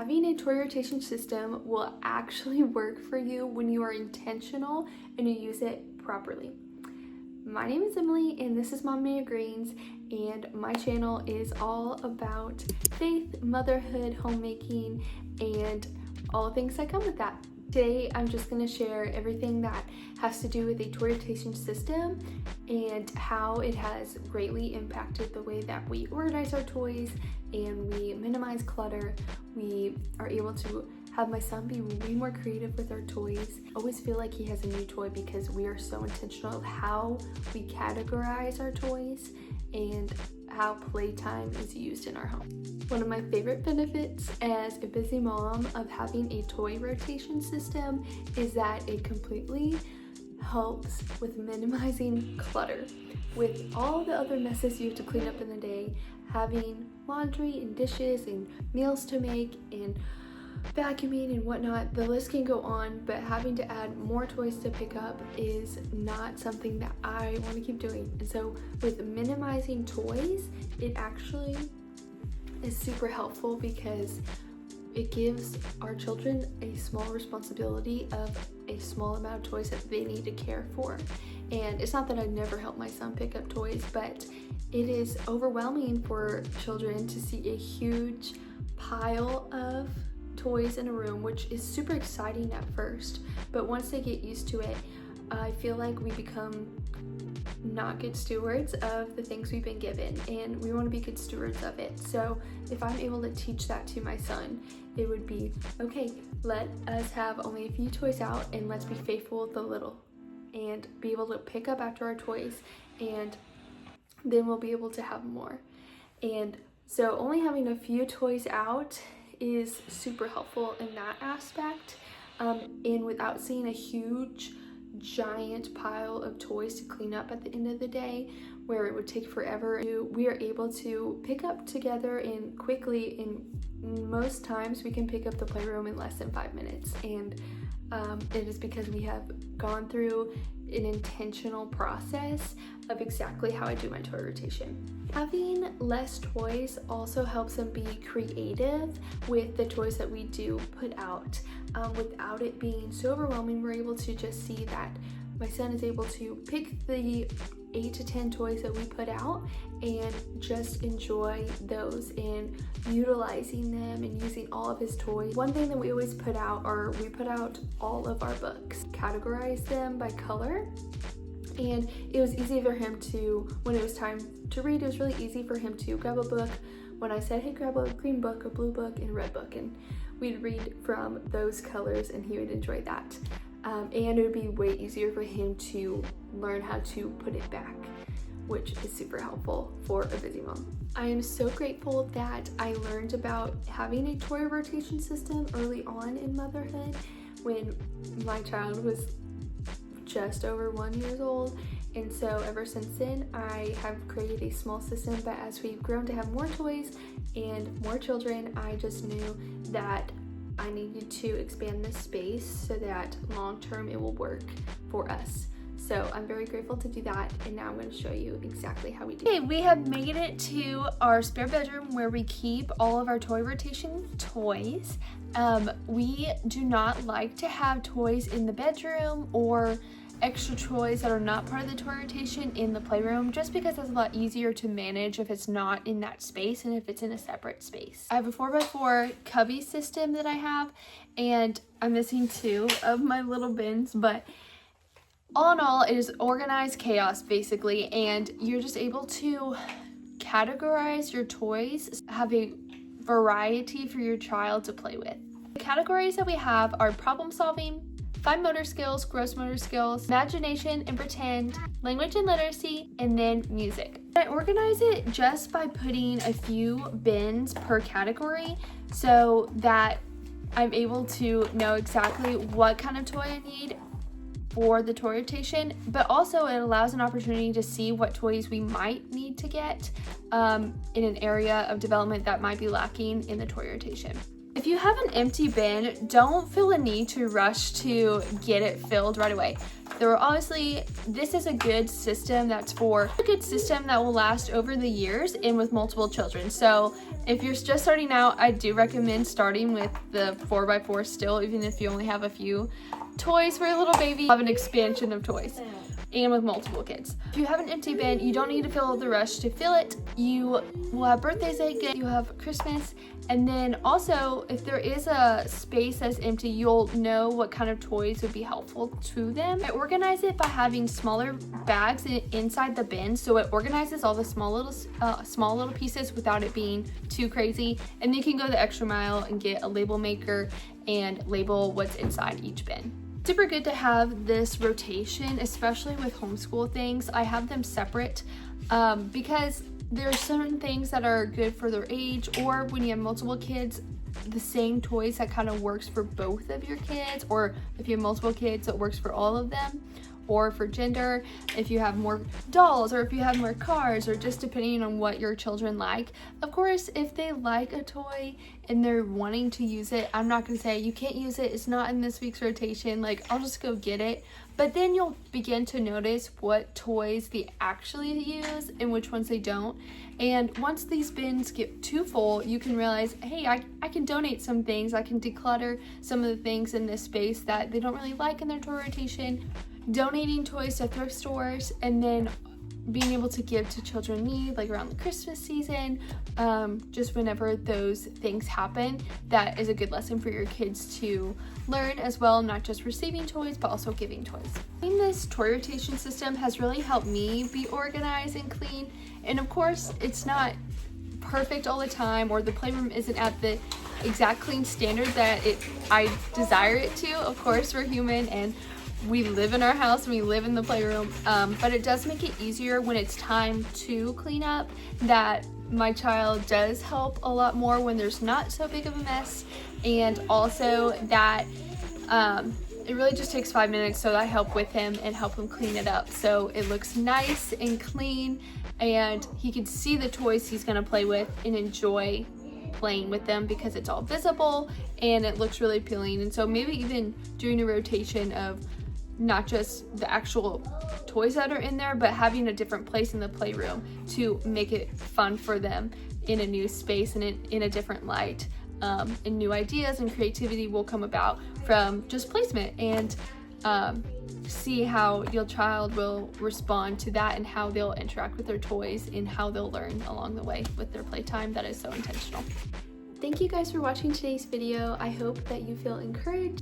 Having a toy rotation system will actually work for you when you are intentional and you use it properly. My name is Emily and this is Mommy Greens, and my channel is all about faith, motherhood, homemaking, and all things that come with that. Today I'm just going to share everything that has to do with a toy rotation system and how it has greatly impacted the way that we organize our toys and we minimize clutter. We are able to have my son be way more creative with our toys. I always feel like he has a new toy because we are so intentional of how we categorize our toys and how playtime is used in our home. One of my favorite benefits as a busy mom of having a toy rotation system is that it completely helps with minimizing clutter. With all the other messes you have to clean up in the day, having laundry and dishes and meals to make and vacuuming and whatnot, the list can go on, but having to add more toys to pick up is not something that I want to keep doing. And so with minimizing toys, it actually is super helpful because it gives our children a small responsibility of a small amount of toys that they need to care for. And it's not that I never help my son pick up toys, but it is overwhelming for children to see a huge pile of toys in a room, which is super exciting at first, but once they get used to it, I feel like we become not good stewards of the things we've been given, and we want to be good stewards of it. So if I'm able to teach that to my son, it would be, okay, let us have only a few toys out and let's be faithful with the little and be able to pick up after our toys, and then we'll be able to have more. And so only having a few toys out is super helpful in that aspect, and without seeing a huge giant pile of toys to clean up at the end of the day where it would take forever, we are able to pick up together and quickly, and most times we can pick up the playroom in less than 5 minutes, and it is because we have gone through an intentional process of exactly how I do my toy rotation. Having less toys also helps them be creative with the toys that we do put out. Without it being so overwhelming, we're able to just see that my son is able to pick the 8 to 10 toys that we put out and just enjoy those and utilizing them and using all of his toys. One thing that we always put out are we put out all of our books, categorize them by color, and it was easy for him to, when it was time to read, it was really easy for him to grab a book. When I said, hey, grab a green book, a blue book, and a red book, and we'd read from those colors and he would enjoy that. And it would be way easier for him to learn how to put it back, which is super helpful for a busy mom. I am so grateful that I learned about having a toy rotation system early on in motherhood when my child was just over 1 year old. And so ever since then, I have created a small system, but as we've grown to have more toys and more children, I just knew that I needed to expand this space so that long-term it will work for us. So I'm very grateful to do that, and now I'm going to show you exactly how we do it. Okay, we have made it to our spare bedroom where we keep all of our toy rotation toys. We do not like to have toys in the bedroom or extra toys that are not part of the toy rotation in the playroom, just because that's a lot easier to manage if it's not in that space and if it's in a separate space. I have a 4x4 cubby system that I have, and I'm missing 2 of my little bins, but all in all, it is organized chaos basically, and you're just able to categorize your toys, have a variety for your child to play with. The categories that we have are problem solving, fine motor skills, gross motor skills, imagination and pretend, language and literacy, and then music. I organize it just by putting a few bins per category so that I'm able to know exactly what kind of toy I need for the toy rotation, but also it allows an opportunity to see what toys we might need to get in an area of development that might be lacking in the toy rotation. If you have an empty bin, don't feel a need to rush to get it filled right away. There are obviously, this is a good system that will last over the years and with multiple children. So if you're just starting out, I do recommend starting with the 4x4 still, even if you only have a few toys for your little baby. Have an expansion of toys and with multiple kids. If you have an empty bin, you don't need to feel the rush to fill it. You will have birthdays that you have Christmas, and then also if there is a space that's empty, you'll know what kind of toys would be helpful to them. I organize it by having smaller bags inside the bin, so it organizes all the small little pieces without it being too crazy. And then you can go the extra mile and get a label maker and label what's inside each bin. Super good to have this rotation, especially with homeschool things. I have them separate because there are certain things that are good for their age, or when you have multiple kids, the same toys that kind of works for both of your kids, or if you have multiple kids, it works for all of them, or for gender, if you have more dolls, or if you have more cars, or just depending on what your children like. Of course, if they like a toy and they're wanting to use it, I'm not gonna say you can't use it, it's not in this week's rotation, like I'll just go get it. But then you'll begin to notice what toys they actually use and which ones they don't. And once these bins get too full, you can realize, hey, I can donate some things, I can declutter some of the things in this space that they don't really like in their toy rotation. Donating toys to thrift stores, and then being able to give to children in need, like around the Christmas season, just whenever those things happen. That is a good lesson for your kids to learn as well, not just receiving toys, but also giving toys. This toy rotation system has really helped me be organized and clean. And of course, it's not perfect all the time, or the playroom isn't at the exact clean standard that I desire it to. Of course, we're human and we live in our house and we live in the playroom, but it does make it easier when it's time to clean up, that my child does help a lot more when there's not so big of a mess. And also that it really just takes 5 minutes, so I help with him and help him clean it up so it looks nice and clean, and he can see the toys he's gonna play with and enjoy playing with them because it's all visible and it looks really appealing. And so maybe even doing a rotation of not just the actual toys that are in there, but having a different place in the playroom to make it fun for them in a new space and in a different light. And new ideas and creativity will come about from just placement, and see how your child will respond to that and how they'll interact with their toys and how they'll learn along the way with their playtime. That is so intentional. Thank you guys for watching today's video. I hope that you feel encouraged